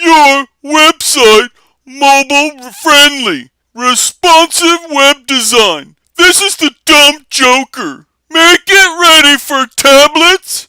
your website mobile friendly. Responsive web design. This is the dumb joker. Make it ready for tablets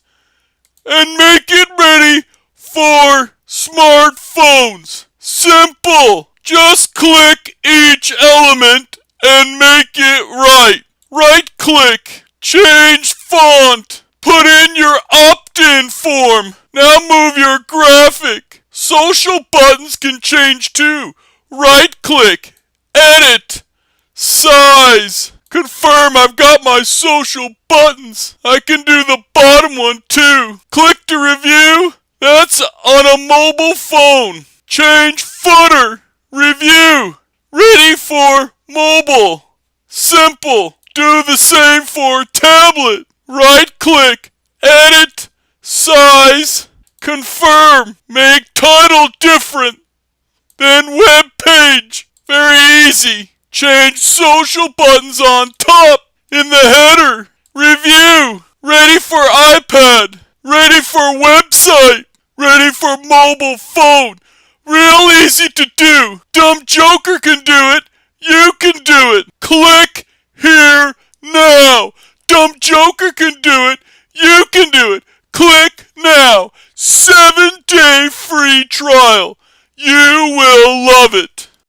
and make it ready for smartphones. Simple. Just click each element and make it right. Right click. Change font. Put in your opt-in form. Now move your graphic. Social buttons can change too. Right click. Edit. Size. Confirm I've got my social buttons. I can do the bottom one too. Click to review. That's on a mobile phone. Change footer. Review. Ready for mobile. Simple. Do the same for tablet. Right click. Edit. Size. Confirm. Make title different. Then web page. Very easy. Change social buttons on top in the header. Review. Ready for iPad. Ready for website. Ready for mobile phone. Real easy to do. Dumb joker can do it. You can do it. Click here now. Dumb joker can do it. You can do it. Click now. 7-day free trial. You will love it.